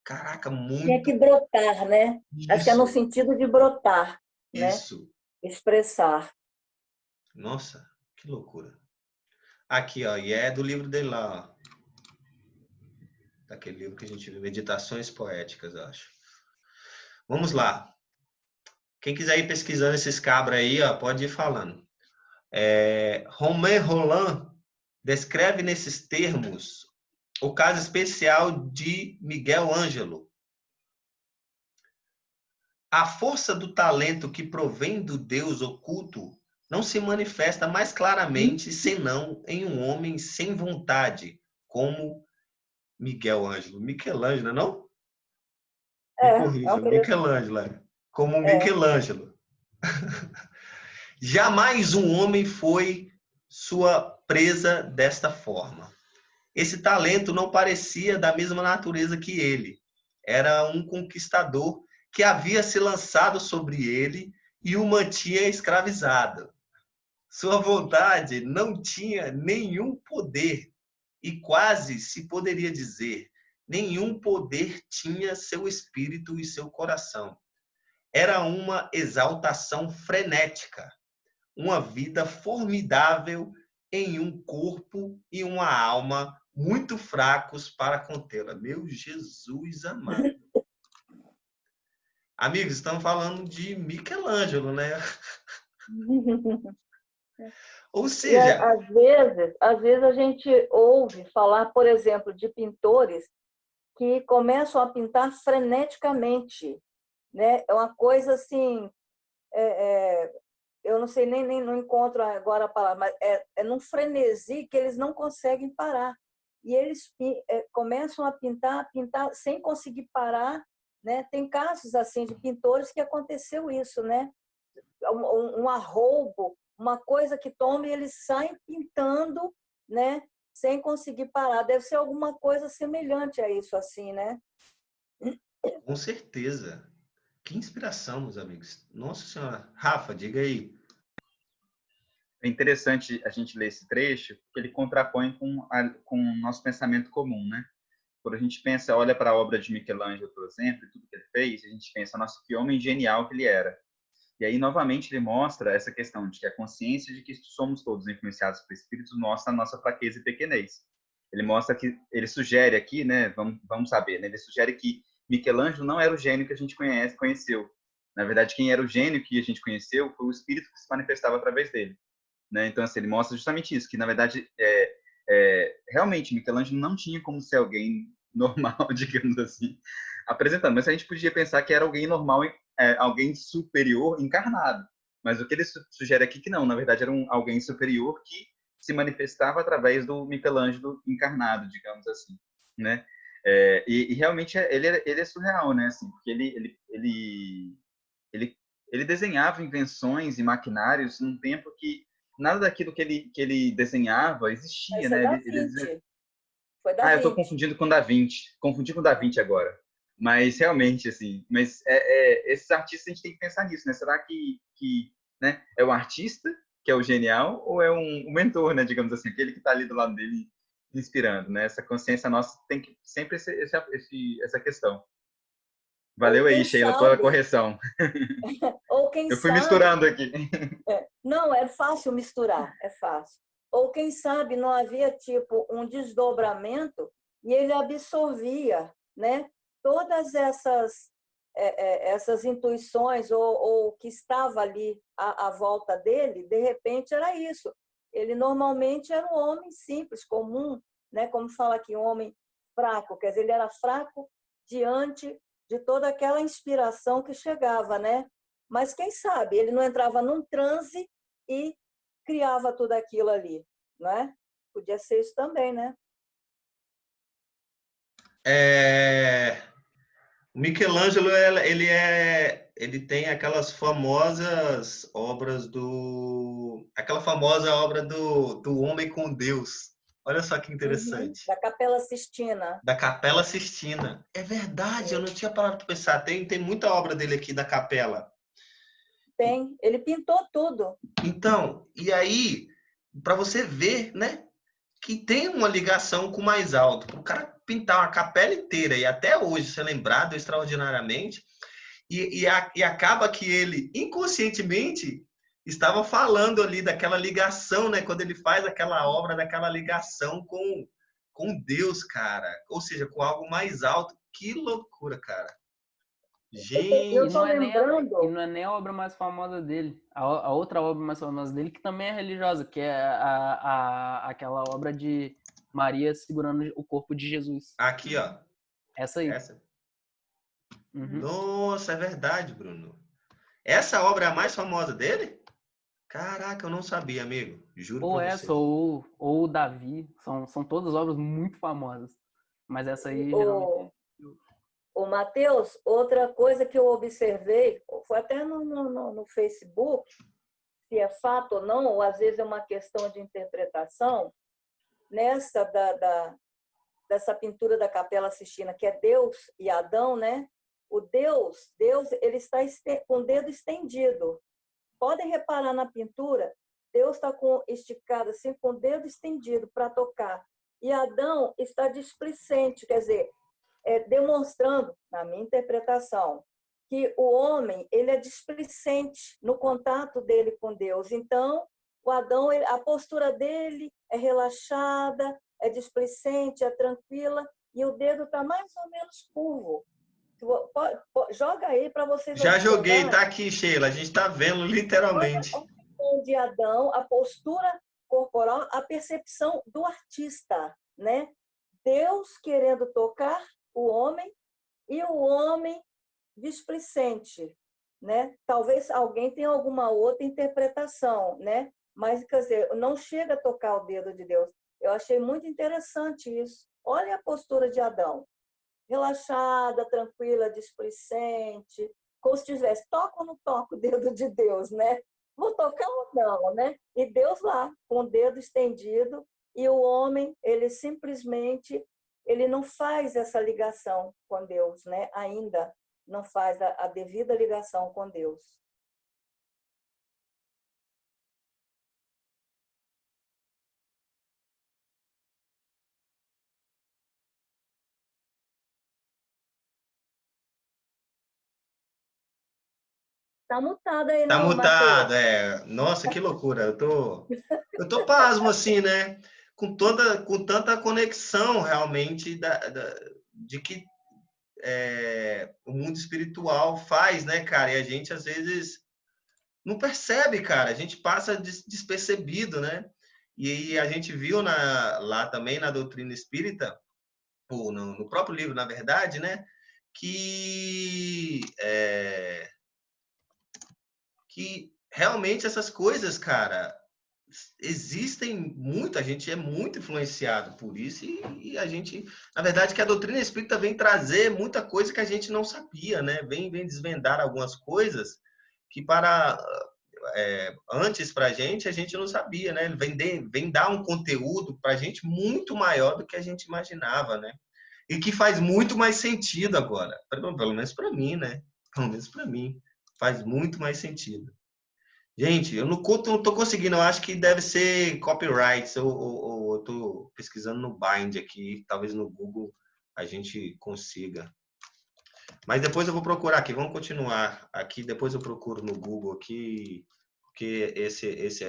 Caraca, Tinha muito que brotar, né? Acho que é no isso, sentido de brotar, né? isso. Expressar. Nossa, Que loucura. Aqui, ó, e é do livro dele lá, ó. Daquele livro que a gente viu, Meditações Poéticas, eu acho. Vamos lá. Quem quiser ir pesquisando esses cabras aí, ó, pode ir falando. Romain Rolland descreve nesses termos o caso especial de Miguel Ângelo. A força do talento que provém do Deus oculto não se manifesta mais claramente senão em um homem sem vontade, como Miguel Ângelo. Michelangelo, não? Me corrija, Michelangelo. Como Michelangelo. Jamais um homem foi sua presa desta forma. Esse talento não parecia da mesma natureza que ele. Era um conquistador que havia se lançado sobre ele e o mantinha escravizado. Sua vontade não tinha nenhum poder e quase se poderia dizer, nenhum poder tinha seu espírito e seu coração. Era uma exaltação frenética, uma vida formidável em um corpo e uma alma muito fracos para contê-la. Meu Jesus amado. Amigos, estamos falando de Michelangelo, né? Ou seja... Às vezes a gente ouve falar, por exemplo, de pintores que começam a pintar freneticamente, né? É uma coisa assim... eu não sei, não encontro agora a palavra, mas é num frenesi que eles não conseguem parar. E eles começam a pintar sem conseguir parar, né? Tem casos assim de pintores que aconteceu isso, né? Um arroubo, uma coisa que toma e eles saem pintando, né? Sem conseguir parar. Deve ser alguma coisa semelhante a isso, assim, né? Com certeza. Que inspiração, meus amigos. Nossa Senhora. Rafa, diga aí. É interessante a gente ler esse trecho, porque ele contrapõe com o nosso pensamento comum, né? Quando a gente pensa, olha para a obra de Michelangelo, por exemplo, e tudo que ele fez, a gente pensa, nossa, que homem genial que ele era. E aí, novamente, ele mostra essa questão de que a consciência de que somos todos influenciados por espíritos mostra a nossa fraqueza e pequenez. Ele mostra que, ele sugere aqui, né, vamos saber, né, ele sugere que Michelangelo não era o gênio que a gente conheceu. Na verdade, quem era o gênio que a gente conheceu foi o espírito que se manifestava através dele. Né? Então, assim, ele mostra justamente isso, que, na verdade, realmente, Michelangelo não tinha como ser alguém normal, digamos assim, apresentando. Mas a gente podia pensar que era alguém normal, alguém superior encarnado. Mas o que ele sugere aqui que não, na verdade, era alguém superior que se manifestava através do Michelangelo encarnado, digamos assim, né? E realmente ele é surreal, né? Assim, porque ele desenhava invenções e maquinários num tempo que nada daquilo que ele desenhava existia, né? Foi Da Vinci. Eu estou confundindo com Da Vinci. Confundi com Da Vinci agora. Mas realmente, assim, esses artistas a gente tem que pensar nisso, né? Será que né, é o artista que é o genial ou é um mentor, né? Digamos assim, aquele que está ali do lado dele inspirando, né? Essa consciência nossa tem que sempre essa questão. Valeu aí, Sheila, pela correção. Ou quem eu fui misturando aqui. Não, é fácil misturar, é fácil. Ou quem sabe não havia tipo um desdobramento e ele absorvia, né? Todas essas intuições ou que estava ali à volta dele, de repente era isso. Ele normalmente era um homem simples, comum, né? Como fala aqui, um homem fraco, quer dizer, ele era fraco diante de toda aquela inspiração que chegava, né? Mas quem sabe ele não entrava num transe e criava tudo aquilo ali, não é? Podia ser isso também, né? O Michelangelo, ele tem aquelas famosas obras aquela famosa obra do Homem com Deus. Olha só que interessante. Da Capela Sistina. Da Capela Sistina. É verdade, eu não tinha parado para pensar. Tem muita obra dele aqui da Capela. Tem, ele pintou tudo. Então, e aí, para você ver, né, que tem uma ligação com o mais alto. O cara pintar uma capela inteira e até hoje ser lembrado extraordinariamente, e acaba que ele, inconscientemente, estava falando ali daquela ligação, né? Quando ele faz aquela obra, daquela ligação com Deus, cara. Ou seja, com algo mais alto. Que loucura, cara. Eu Gente, estou lembrando. não é nem a obra mais famosa dele. A outra obra mais famosa dele, que também é religiosa, que é aquela obra de Maria segurando o corpo de Jesus. aqui, ó. Essa aí. Essa. Uhum. Nossa, é verdade, Bruno. Essa obra é a mais famosa dele? Caraca, eu não sabia, amigo. Juro Ou pra você. essa, ou o Davi. São todas obras muito famosas. Mas essa aí, geralmente... O Matheus, outra coisa que eu observei, foi até no Facebook, se é fato ou não, ou às vezes é uma questão de interpretação, nessa dessa pintura da Capela Sistina, que é Deus e Adão, né? O Deus, ele está com o dedo estendido. Podem reparar na pintura, Deus está esticado assim, com o dedo estendido para tocar. E Adão está displicente, quer dizer, demonstrando, na minha interpretação, que o homem ele é displicente no contato dele com Deus. Então, o Adão, a postura dele é relaxada, é displicente, é tranquila, e o dedo está mais ou menos curvo. Joga aí para vocês Já joguei, observarem. tá aqui, Sheila. A gente tá vendo literalmente. Olha de Adão, a postura corporal, a percepção do artista, né? Deus querendo tocar o homem e o homem displicente, né? Talvez alguém tenha alguma outra interpretação, né? Mas, quer dizer, não chega a tocar o dedo de Deus. Eu achei muito interessante isso. Olha a postura de Adão. Relaxada, tranquila, displicente, como se tivesse, toca ou não toca o dedo de Deus, né? Vou tocar ou não, né? E Deus lá, com o dedo estendido, e o homem, ele simplesmente, ele não faz essa ligação com Deus, né? Ainda não faz a devida ligação com Deus. Tá mutado aí, Tá não, mutado, Matheus? Nossa, que loucura. Eu tô pasmo, assim, né? Com tanta conexão, realmente, de que o mundo espiritual faz, né, cara? E a gente, às vezes, não percebe, cara. A gente passa despercebido, né? E a gente viu lá também na doutrina espírita, ou no próprio livro, na verdade, né? Que realmente essas coisas, cara, existem muito, a gente é muito influenciado por isso e a gente, na verdade, que a doutrina espírita vem trazer muita coisa que a gente não sabia, né? Vem desvendar algumas coisas que antes para a gente não sabia, né? Ele vem dar um conteúdo para a gente muito maior do que a gente imaginava, né? E que faz muito mais sentido agora, pelo menos para mim, né? Pelo menos para mim, faz muito mais sentido. Gente, eu não tô conseguindo, eu acho que deve ser copyright, ou eu tô pesquisando no Bind aqui, talvez no Google a gente consiga. Mas depois eu vou procurar aqui, vamos continuar aqui, depois eu procuro no Google aqui, porque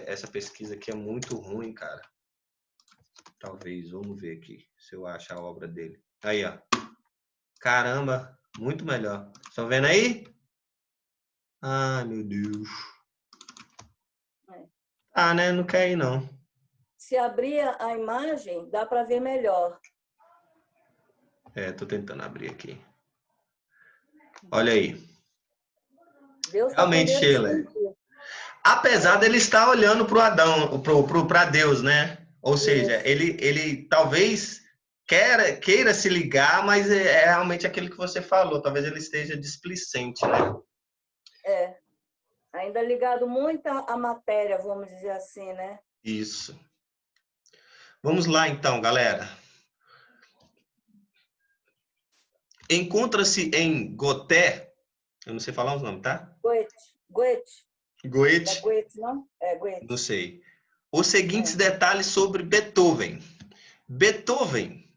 essa pesquisa aqui é muito ruim, cara. Talvez, vamos ver aqui, se eu acho a obra dele. Aí, ó. Caramba, muito melhor. Estão vendo aí? Ai, meu Deus. Ah, né? Não quer ir, não. Se abrir a imagem, dá para ver melhor. Tô tentando abrir aqui. Olha aí. Deus Realmente, Sheila. Apesar dele estar olhando para o Adão, para Deus, né? Ou seja, ele talvez queira se ligar, mas é realmente aquilo que você falou. Talvez ele esteja displicente, né? Ainda ligado muito à matéria, vamos dizer assim, né? Isso. Vamos lá, então, galera. Encontra-se em Goethe, eu não sei falar os nomes, tá? Goethe. Goethe. É Goethe, não? É Goethe. Não sei. Os seguintes detalhes sobre Beethoven. Beethoven,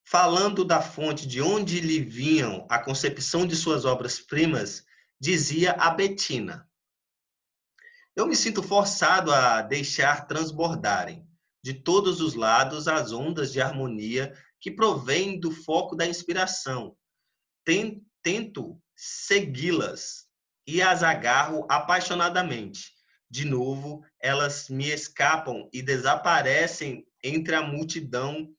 falando da fonte de onde lhe vinham a concepção de suas obras-primas, dizia a Bettina: Eu me sinto forçado a deixar transbordarem de todos os lados as ondas de harmonia que provêm do foco da inspiração. Tento segui-las e as agarro apaixonadamente. De novo, elas me escapam e desaparecem entre a multidão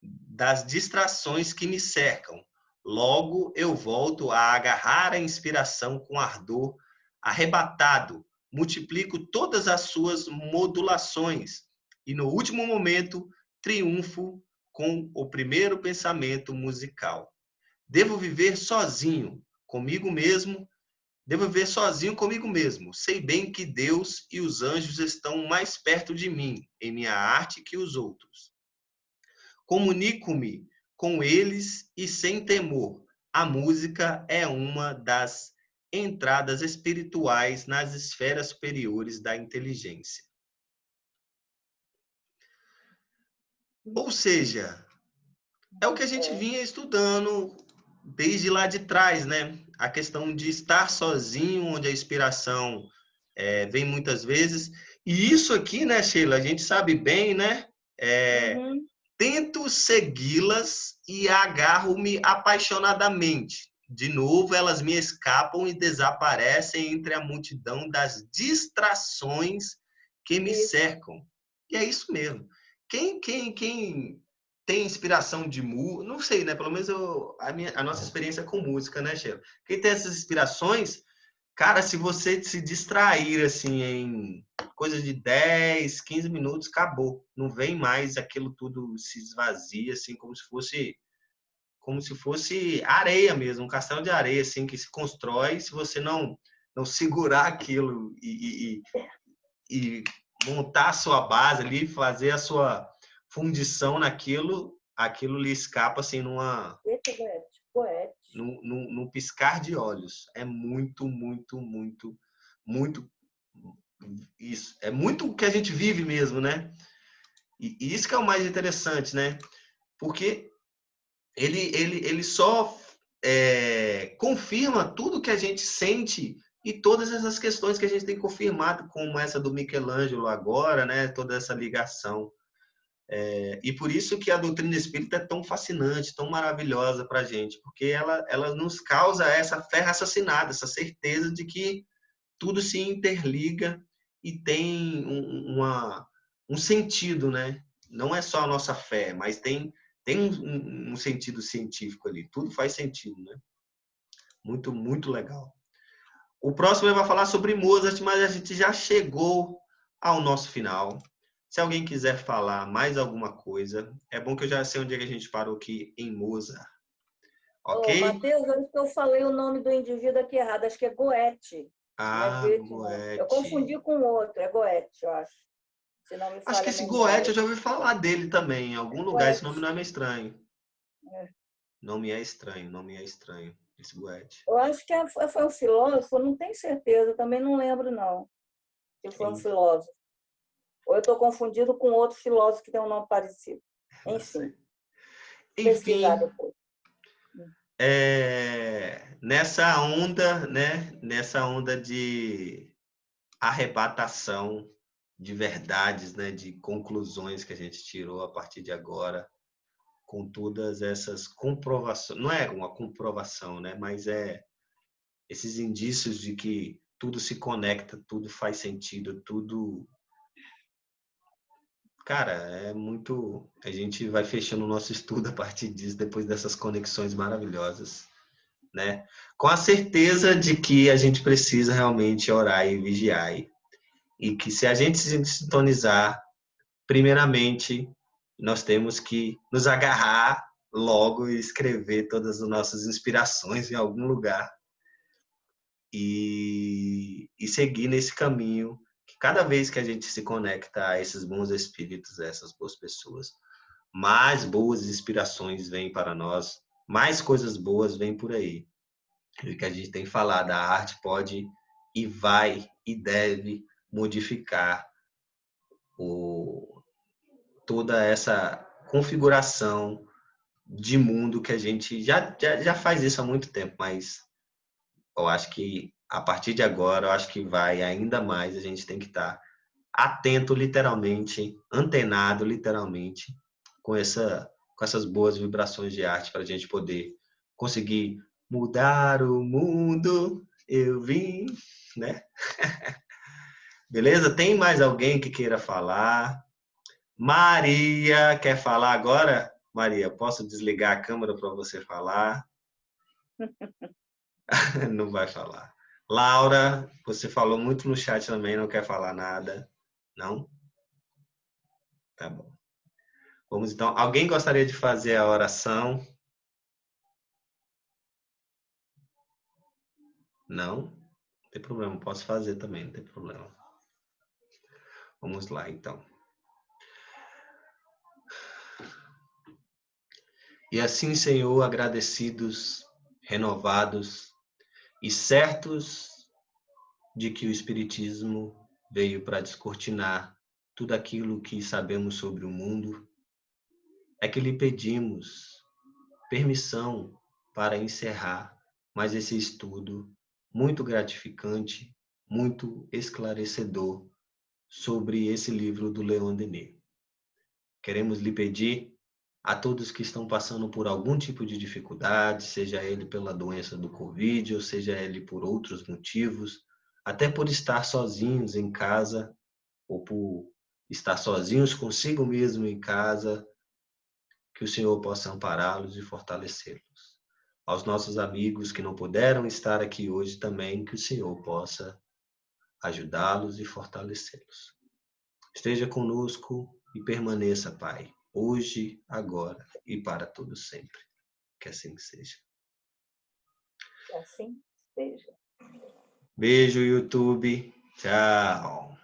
das distrações que me cercam. Logo, eu volto a agarrar a inspiração com ardor arrebatado, multiplico todas as suas modulações e, no último momento, triunfo com o primeiro pensamento musical. Devo viver sozinho comigo mesmo. Sei bem que Deus e os anjos estão mais perto de mim, em minha arte, que os outros. Comunico-me com eles e sem temor. A música é uma das entradas espirituais nas esferas superiores da inteligência. Ou seja, é o que a gente vinha estudando desde lá de trás, né? A questão de estar sozinho, onde a inspiração vem muitas vezes. E isso aqui, né, Sheila, a gente sabe bem, né? Tento segui-las e agarro-me apaixonadamente. De novo, elas me escapam e desaparecem entre a multidão das distrações que me cercam. E é isso mesmo. Quem tem inspiração de música, não sei, né? Pelo menos a nossa experiência com música, né, Sheila? Quem tem essas inspirações, cara, se você se distrair assim em coisa de 10, 15 minutos, acabou. Não vem mais, aquilo tudo se esvazia, assim, como se fosse areia mesmo, um castelo de areia, assim, que se constrói. Se você não segurar aquilo e montar a sua base ali, fazer a sua fundição naquilo, aquilo lhe escapa, assim, num piscar de olhos. É muito, muito, muito, muito isso. É muito o que a gente vive mesmo, né? E isso que é o mais interessante, né? Porque ele só confirma tudo que a gente sente e todas essas questões que a gente tem confirmado, como essa do Michelangelo agora, né? Toda essa ligação. E por isso que a doutrina espírita é tão fascinante, tão maravilhosa para a gente, porque ela nos causa essa fé raciocinada, essa certeza de que tudo se interliga e tem um sentido, né? Não é só a nossa fé, mas tem um sentido científico ali. Tudo faz sentido, né? Muito, muito legal. O próximo ele vai falar sobre Mozart, mas a gente já chegou ao nosso final. Se alguém quiser falar mais alguma coisa, é bom que eu já sei onde é que a gente parou aqui em Mozart. Ok? Matheus, acho que eu falei o nome do indivíduo aqui errado. Acho que é Goethe. Goethe. Eu confundi com outro. É Goethe, eu acho. Se não me Acho que esse Goethe eu já ouvi falar dele também, em algum lugar. Esse nome não é meio estranho. Não me é estranho, esse Goethe. Eu acho que foi um filósofo, não tenho certeza, também não lembro, não. Se foi um filósofo. Ou eu estou confundido com outro filósofo que tem um nome parecido. Enfim. Nessa onda, né? Nessa onda de arrebatação de verdades, né? De conclusões que a gente tirou a partir de agora, com todas essas comprovações. Não é uma comprovação, né? Mas esses indícios de que tudo se conecta, tudo faz sentido, tudo... Cara, é muito... A gente vai fechando o nosso estudo a partir disso, depois dessas conexões maravilhosas, né? Com a certeza de que a gente precisa realmente orar e vigiar. E que se a gente se sintonizar, primeiramente, nós temos que nos agarrar logo e escrever todas as nossas inspirações em algum lugar e seguir nesse caminho. Cada vez que a gente se conecta a esses bons espíritos, a essas boas pessoas, mais boas inspirações vêm para nós, mais coisas boas vêm por aí. E que a gente tem falado, a arte pode e vai e deve modificar toda essa configuração de mundo que a gente já faz isso há muito tempo, mas eu acho que a partir de agora, eu acho que vai ainda mais, a gente tem que estar atento, literalmente, antenado, literalmente, com essas boas vibrações de arte para a gente poder conseguir mudar o mundo. Eu vim, né? Beleza? Tem mais alguém que queira falar? Maria, quer falar agora? Maria, posso desligar a câmera para você falar? Não vai falar. Laura, você falou muito no chat também, não quer falar nada? Não? Tá bom. Vamos então. Alguém gostaria de fazer a oração? Não? Não tem problema, posso fazer também, não tem problema. Vamos lá, então. E assim, Senhor, agradecidos, renovados e certos de que o Espiritismo veio para descortinar tudo aquilo que sabemos sobre o mundo, é que lhe pedimos permissão para encerrar mais esse estudo muito gratificante, muito esclarecedor sobre esse livro do Leon Denis. Queremos lhe pedir a todos que estão passando por algum tipo de dificuldade, seja ele pela doença do Covid, ou seja ele por outros motivos, até por estar sozinhos em casa, ou por estar sozinhos consigo mesmo em casa, que o Senhor possa ampará-los e fortalecê-los. Aos nossos amigos que não puderam estar aqui hoje também, que o Senhor possa ajudá-los e fortalecê-los. Esteja conosco e permaneça, Pai, hoje, agora e para todo sempre. Que assim seja. Que assim seja. Beijo, YouTube. Tchau.